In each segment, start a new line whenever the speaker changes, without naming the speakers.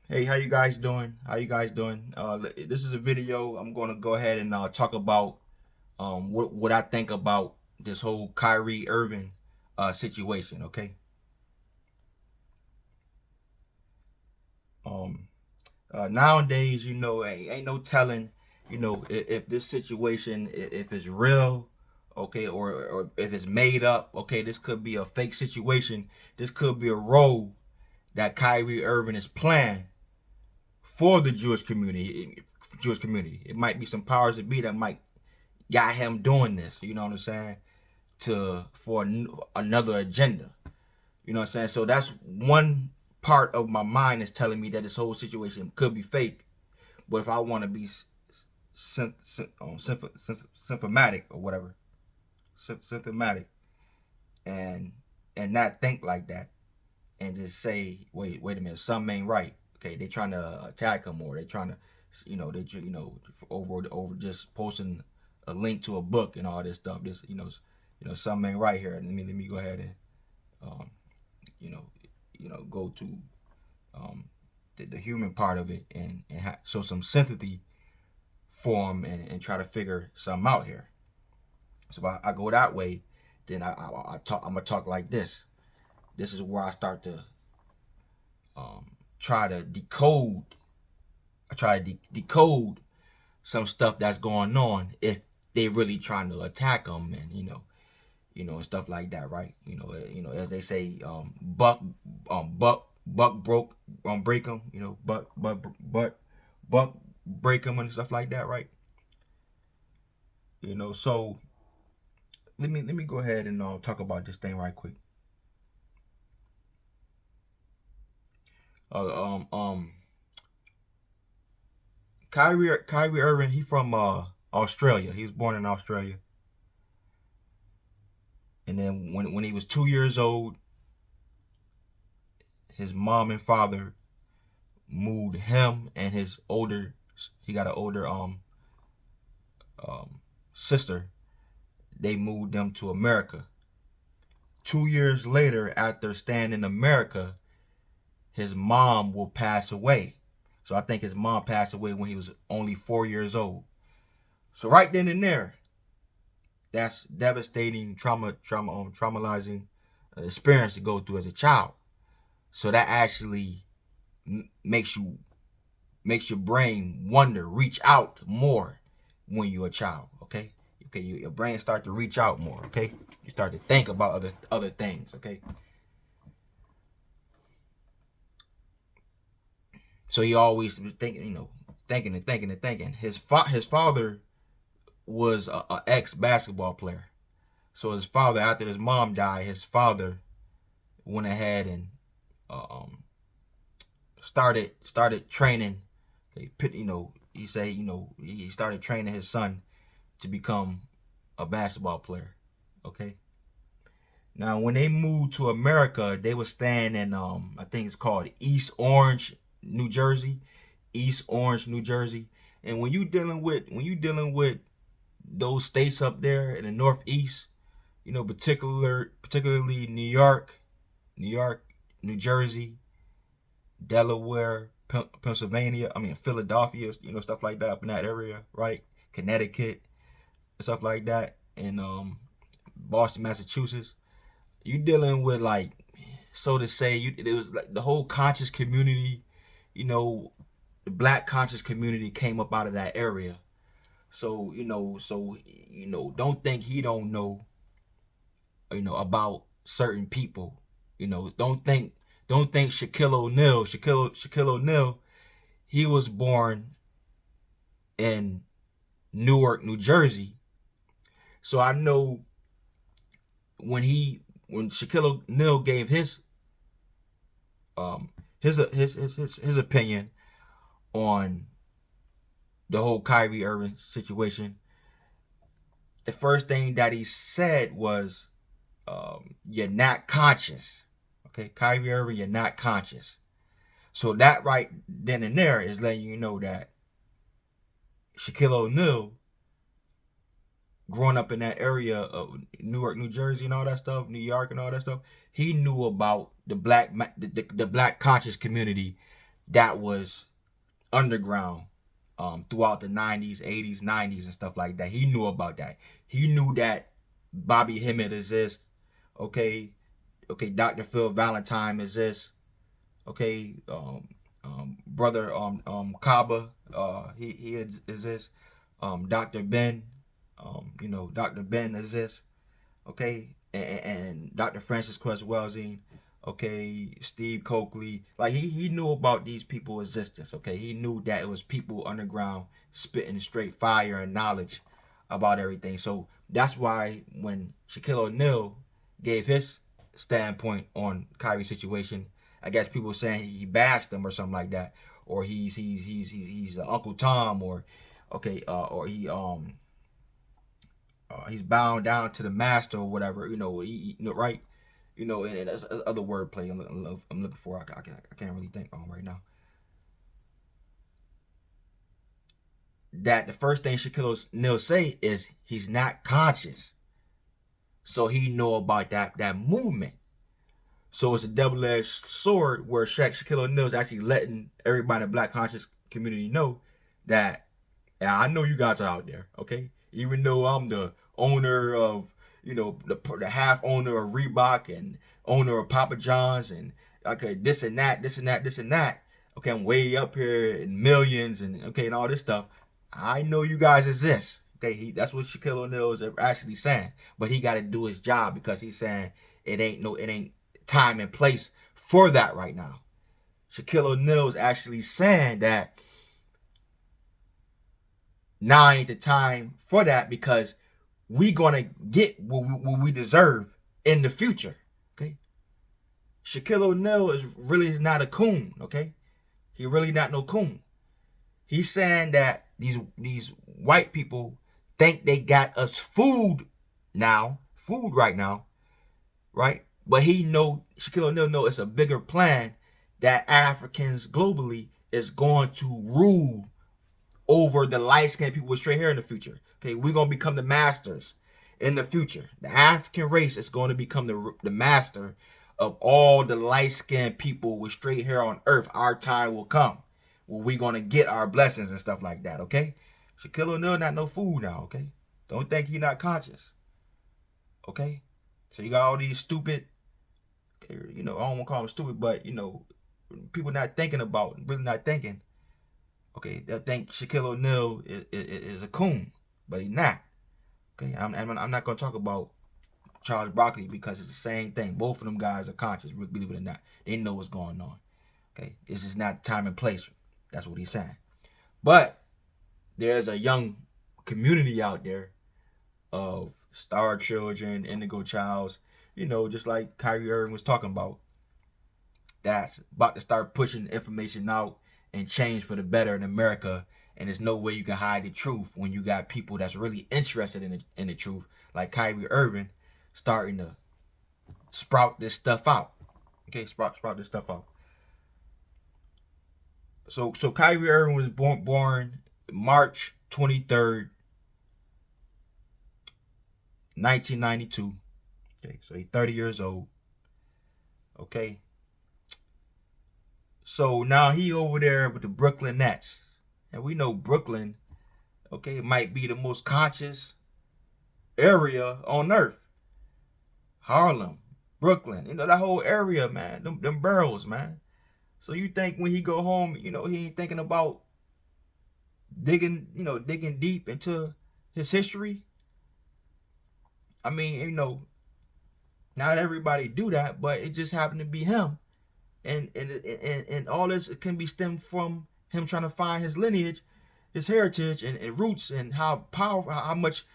Hey, how you guys doing? How you guys doing? This is a video. I'm going to go ahead and talk about what I think about this whole Kyrie Irving situation. Okay. Um, Nowadays, ain't no telling, if this situation, if it's real, okay, or if it's made up. Okay, this could be a fake situation. This could be a role that Kyrie Irving is playing for the Jewish community. Jewish community. It might be some powers that be that might got him doing this. You know what I'm saying? To for another agenda. You know what I'm saying? So that's one part of my mind is telling me that this whole situation could be fake. But if I want to be symptomatic or whatever, symptomatic, and not think like that, and just say, wait a minute, something ain't right. Okay, they trying to attack him, or they trying to, over just posting a link to a book and all this stuff. This, something ain't right here. Let me go ahead and, um, you know, go to the human part of it and show some sympathy for him and try to figure something out here. So if I go that way, then I talk. I'm gonna talk like this. This is where I start to try to decode. I try to decode some stuff that's going on if they really trying to attack them, and and stuff like that, right? As they say, buck broke, break them, buck break them and stuff like that, right? So let me go ahead and talk about this thing right quick. Uh, um, um, Kyrie Irving, he from Australia. He was born in Australia, and then when he was 2 years old, his mom and father moved him and his older. He got an older um sister. They moved them to America. 2 years later, after staying in America, his mom will pass away. So I think his mom passed away when he was only 4 years old. So right then and there, that's devastating, traumatizing experience to go through as a child. So that actually makes your brain wonder, reach out more when you're a child. Okay, your brain start to reach out more. Okay, you start to think about other things. Okay, so he always was thinking, thinking and thinking and thinking. His father was a ex basketball player. So his father, after his mom died, his father went ahead and um, started training. He said, he started training his son to become a basketball player. Okay. Now, when they moved to America, they were staying in I think it's called East Orange, New Jersey. East Orange, New Jersey. And when you dealing with those states up there in the Northeast, particularly New York, New Jersey, Delaware, Pennsylvania. I mean Philadelphia. Stuff like that up in that area, right? Connecticut, stuff like that, and Boston, Massachusetts. You dealing with, like, so to say, it was like the whole conscious community. You know, the black conscious community came up out of that area. Don't think he don't know, about certain people. Don't think Shaquille O'Neal, he was born in Newark, New Jersey. So I know when Shaquille O'Neal gave um his opinion on the whole Kyrie Irving situation, the first thing that he said was, "You're not conscious." Okay, Kyrie Irving, you're not conscious. So that right then and there is letting you know that Shaquille O'Neal, growing up in that area of Newark, New Jersey, and all that stuff, New York, and all that stuff, he knew about the black conscious community that was underground throughout the 90s, 80s, 90s, and stuff like that. He knew about that. He knew that Bobby Hemmett exists. Okay, okay, Dr. Phil Valentine exists. Okay, brother Kaba, he exists. Dr. Ben, Dr. Ben exists. Okay, and Dr. Francis Cress Welsing, okay, Steve Coakley, like he knew about these people's existence. Okay, he knew that it was people underground spitting straight fire and knowledge about everything. So that's why when Shaquille O'Neal gave his standpoint on Kyrie's situation, I guess people were saying he bashed him or something like that, or he's Uncle Tom, or he's bound down to the master or whatever, right? And that's other wordplay I'm looking for. I can't really think on right now. That the first thing Shaquille O'Neal say is he's not conscious, so he know about that movement. So it's a double-edged sword where Shaquille O'Neal is actually letting everybody in the black conscious community know that, yeah, I know you guys are out there, okay? Even though I'm the owner of, the half owner of Reebok and owner of Papa John's and, okay, this and that, this and that, this and that. Okay, I'm way up here in millions and, okay, and all this stuff. I know you guys exist. Okay, that's what Shaquille O'Neal is actually saying. But he got to do his job because he's saying it ain't time and place for that right now. Shaquille O'Neal is actually saying that now ain't the time for that because we gonna get what we deserve in the future. Okay, Shaquille O'Neal is not a coon. Okay, he really not no coon. He's saying that these white people think they got us food right now, right? But Shaquille O'Neal know it's a bigger plan that Africans globally is going to rule over the light-skinned people with straight hair in the future. Okay, we're going to become the masters in the future. The African race is going to become the master of all the light-skinned people with straight hair on earth. Our time will come where we're going to get our blessings and stuff like that, okay? Shaquille O'Neal not no fool now, okay? Don't think he not conscious, okay? So you got all these stupid, I don't want to call them stupid, but, people not thinking about, really not thinking. Okay, they'll think Shaquille O'Neal is a coon, but he's not. Okay, I'm not going to talk about Charles Barkley because it's the same thing. Both of them guys are conscious, believe it or not. They know what's going on. Okay, this is not time and place. That's what he's saying. But there's a young community out there of star children, indigo childs, just like Kyrie Irving was talking about, that's about to start pushing information out and change for the better in America. And there's no way you can hide the truth when you got people that's really interested in the truth, like Kyrie Irving, starting to sprout this stuff out. Okay, sprout this stuff out. So Kyrie Irving was born March 23rd, 1992. Okay, so he's 30 years old. Okay. So now he over there with the Brooklyn Nets. And we know Brooklyn, okay, might be the most conscious area on earth. Harlem, Brooklyn, that whole area, man, them boroughs, man. So you think when he go home, he ain't thinking about digging deep into his history? I mean, not everybody do that, but it just happened to be him. And all this can be stemmed from him trying to find his lineage, his heritage and roots, and how powerful, how much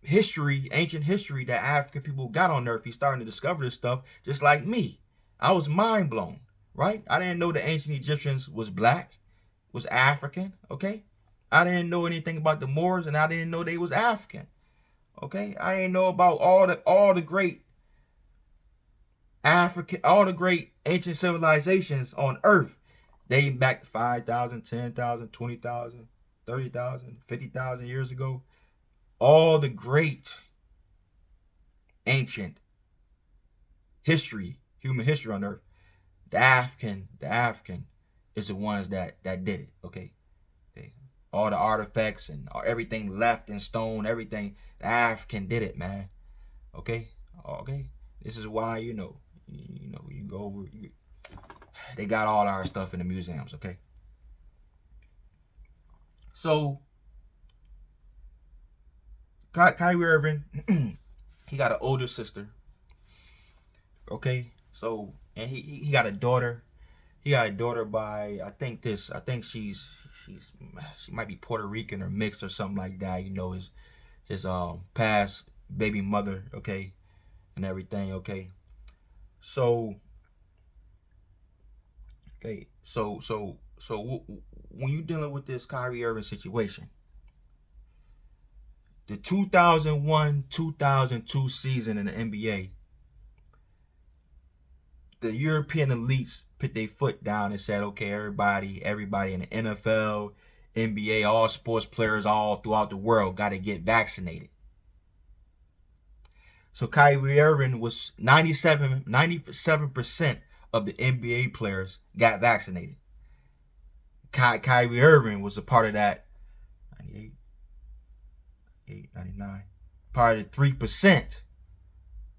history, ancient history that African people got on earth. He's starting to discover this stuff just like me. I was mind blown, right? I didn't know the ancient Egyptians was black, was African, okay? I didn't know anything about the Moors, and I didn't know they was African, okay? I didn't know about all the great all the great ancient civilizations on earth dating back 5,000, 10,000, 20,000, 30,000, 50,000 years ago. All the great ancient history, human history on earth, the African is the ones that did it. Okay, all the artifacts and everything left in stone, everything. The African did it, man. Okay, okay. This is why you go over. They got all our stuff in the museums. Okay, so Kyrie Irving, he got an older sister. Okay, so and he got a daughter. He got a daughter by I think she might be Puerto Rican or mixed or something like that. His past baby mother. Okay, and everything. Okay, so when you dealing with this Kyrie Irving situation, the 2001-2002 season in the NBA, the European elites put their foot down and said, okay, everybody in the NFL, NBA, all sports players all throughout the world got to get vaccinated. So Kyrie Irving was 97% of the NBA players got vaccinated. Kyrie Irving was a part of that 98, 99, part of the 3%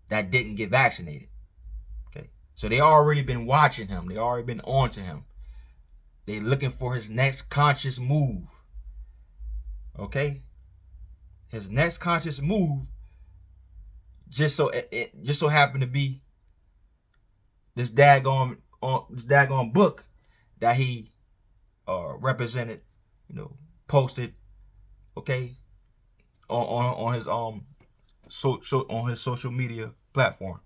that didn't get vaccinated. Okay. So they already been watching him. They already been on to him. They looking for his next conscious move. Okay? His next conscious move just so happened to be this daggone book that he represented, posted, okay, on his on his social media platform.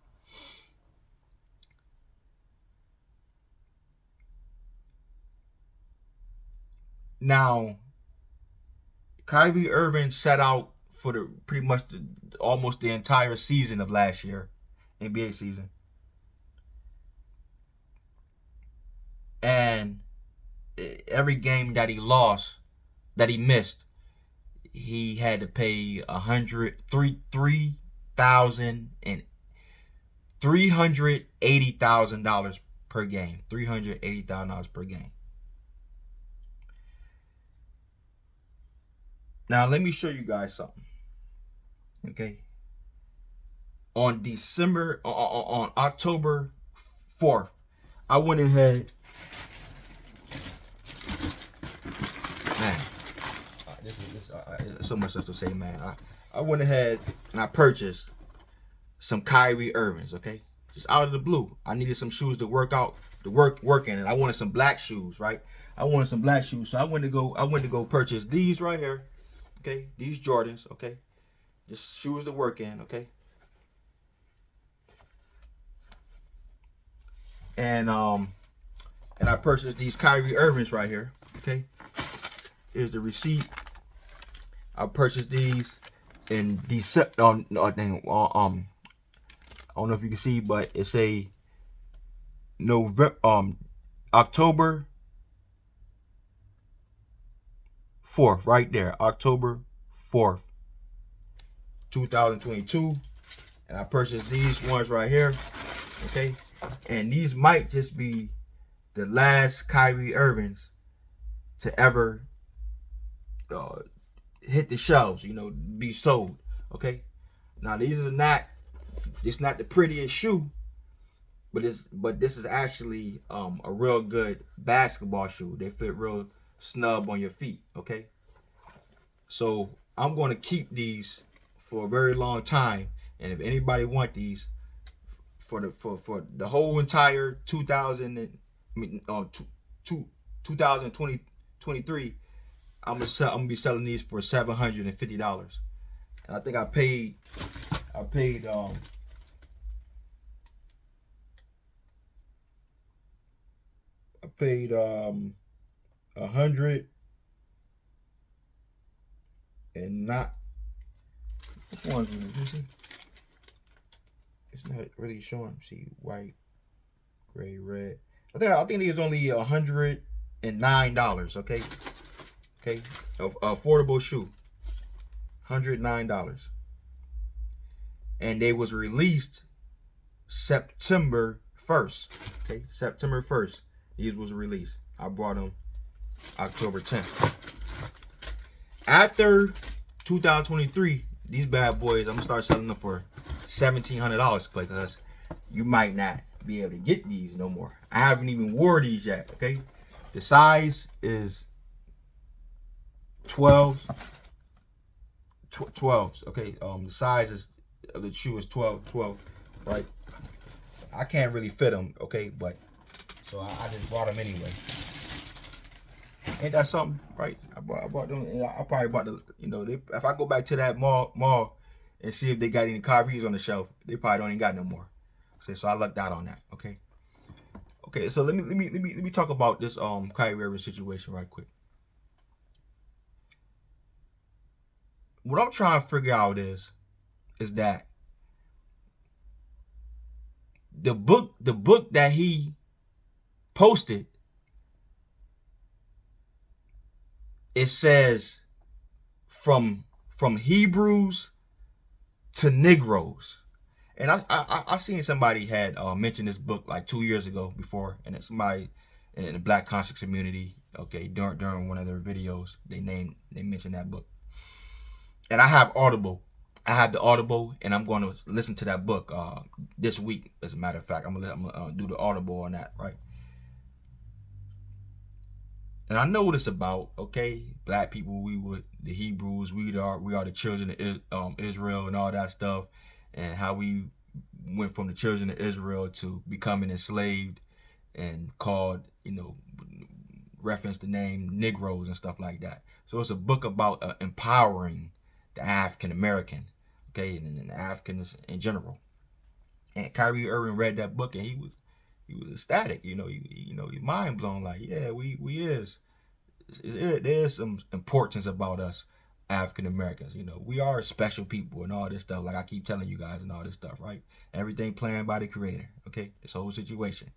Now, Kyrie Irving set out for the pretty much almost the entire season of last year, NBA season, and every game that he lost, that he missed, he had to pay $380,000 per game. $380,000 per game. Now let me show you guys something. Okay. On October 4th, I went ahead. Man, so much stuff to say, man. I went ahead and I purchased some Kyrie Irvings, okay? Just out of the blue. I needed some shoes to work in, and I wanted some black shoes, right? So I went to go purchase these right here. Okay, these Jordans, okay? Just shoes to work in, okay? And I purchased these Kyrie Irvings right here, okay? Here's the receipt. I purchased these in December. I don't know if you can see, but it's a October 4th, right there. October 4th, 2022. And I purchased these ones right here. Okay. And these might just be the last Kyrie Irvings to ever hit the shelves, be sold. Okay. Now it's not the prettiest shoe, but this is actually a real good basketball shoe. They fit real snug on your feet. Okay. So I'm going to keep these for a very long time, and if anybody want these for the whole entire 2023, I'm gonna be selling these for $750. And I think I paid $100 and not, which ones is it? You see? It's not really showing. See, white, gray, red. I think it's only $109. Okay, affordable shoe, $109, and they was released September 1st. Okay, September 1st. These was released. I brought them October 10th. After 2023, these bad boys, I'm gonna start selling them for $1,700 because you might not be able to get these no more. I haven't even wore these yet. Okay, the size is 12. 12s. Okay, the size is of the shoe is 12, right? I can't really fit them. Okay, but so I just bought them anyway. Ain't that something, right? I bought them. I probably bought the, if I go back to that mall and see if they got any Kyrie's on the shelf, they probably don't even got no more. So I lucked out on that. Okay. So let me talk about this Kyrie Irving situation right quick. What I'm trying to figure out is that the book that he posted, it says from Hebrews to Negroes. And I seen somebody had mentioned this book like 2 years ago before, and it's somebody in the Black conscious community, okay, during one of their videos, they mentioned that book. And I have Audible. I have the Audible, and I'm going to listen to that book this week. As a matter of fact, I'm gonna do the Audible on that, right? And I know what it's about, okay? Black people, the Hebrews, we are the children of Israel and all that stuff, and how we went from the children of Israel to becoming enslaved and called, reference the name Negroes and stuff like that. So it's a book about empowering the African American, okay, and the Africans in general. And Kyrie Irving read that book and he was ecstatic, he mind blown, like, yeah, we is. There's some importance about us African Americans. We are special people and all this stuff, like I keep telling you guys and all this stuff, right? Everything planned by the Creator, okay? This whole situation.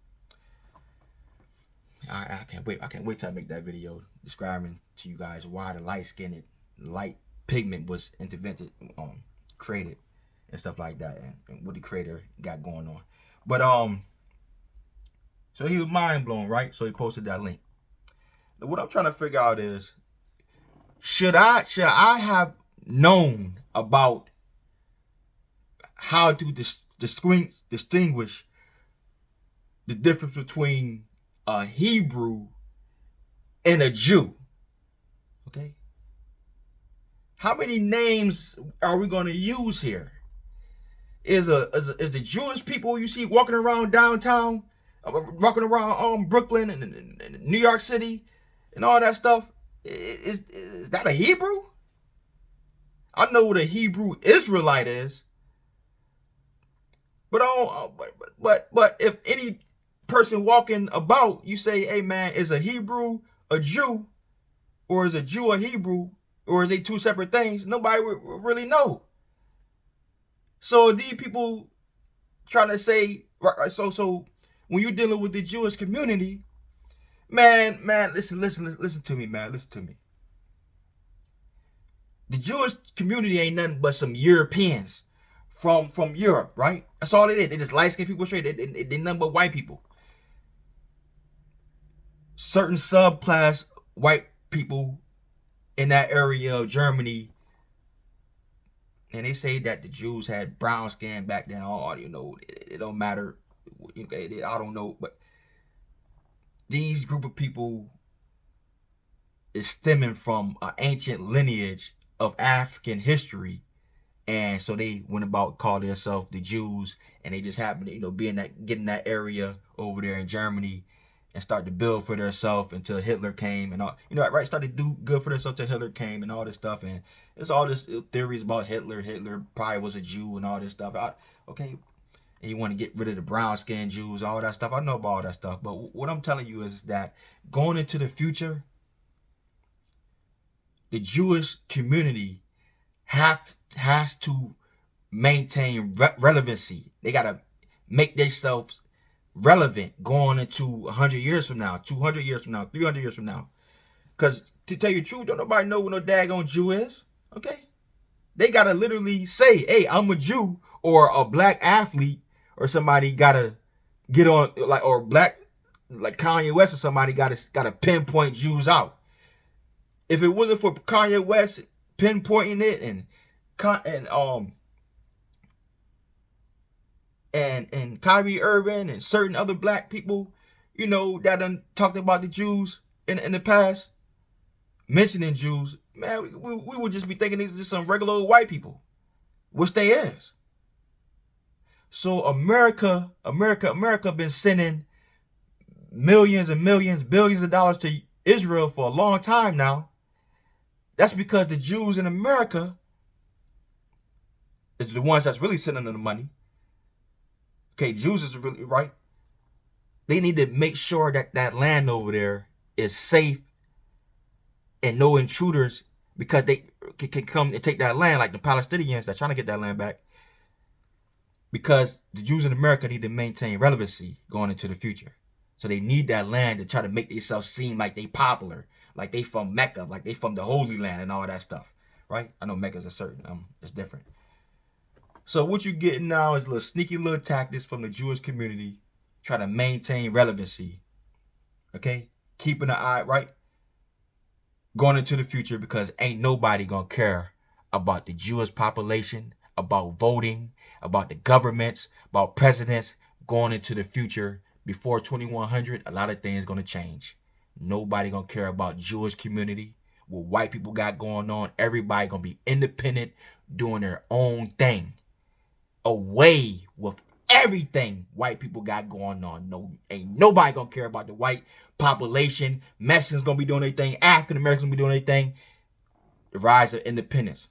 I can't wait till I make that video describing to you guys why the light pigment was created and stuff like that, and what the Creator got going on. But so he was mind blown, right? So he posted that link. Now, what I'm trying to figure out is, should I have known about how to distinguish the difference between a Hebrew and a Jew? Okay. How many names are we going to use here? Is the Jewish people you see walking around downtown, walking around Brooklyn and New York City and all that stuff, is that a Hebrew? I know what a Hebrew Israelite is, but if any person walking about, you say, hey man, is a Hebrew a Jew, or is a Jew a Hebrew, or is they two separate things? Nobody would really know. So these people trying to say, right, so when you're dealing with the Jewish community, man, listen to me, man, listen to me. The Jewish community ain't nothing but some Europeans from Europe, right? That's all it is. They just light-skinned people straight. They nothing but white people. Certain subclass white people in that area of Germany, and they say that the Jews had brown skin back then. Oh, it don't matter. I don't know, but these group of people is stemming from an ancient lineage of African history, and so they went about call themselves the Jews, and they just happened to get in that area over there in Germany and start to build for themselves until Hitler came and all, right, started to do good for themselves until Hitler came and all this stuff. And it's all this theories about Hitler probably was a Jew and all this stuff. Okay, and you want to get rid of the brown skinned Jews, all that stuff. I know about all that stuff, but what I'm telling you is that going into the future, the Jewish community has to maintain relevancy. They gotta make themselves relevant going into 100 years from now, 200 years from now, 300 years from now. Because to tell you the truth, don't nobody know what no daggone Jew is. Okay, they gotta literally say, "Hey, I'm a Jew," or a black athlete, or somebody gotta get on, like, or black like Kanye West or somebody got to pinpoint Jews out. If it wasn't for Kanye West pinpointing it and Kyrie Irving and certain other black people, that done talked about the Jews in the past, mentioning Jews, man, we would just be thinking these are just some regular old white people, which they is. So America been sending millions and millions, billions of dollars to Israel for a long time now. That's because the Jews in America is the ones that's really sending them the money. Okay, Jews is really right. They need to make sure that that land over there is safe and no intruders, because they can come and take that land, like the Palestinians that's trying to get that land back. Because the Jews in America need to maintain relevancy going into the future. So they need that land to try to make themselves seem like they popular, like they from Mecca, like they from the Holy Land and all that stuff, right? I know Mecca's a certain, it's different. So what you're getting now is little sneaky little tactics from the Jewish community, trying to maintain relevancy, okay? Keeping an eye, right? Going into the future, because ain't nobody gonna care about the Jewish population, about voting, about the governments, about presidents going into the future. Before 2100, a lot of things gonna change. Nobody gonna care about Jewish community, what white people got going on. Everybody gonna be independent, doing their own thing, away with everything white people got going on. No, ain't nobody gonna care about the white population. Mexicans gonna be doing their thing. African Americans gonna be doing their thing. The rise of independence.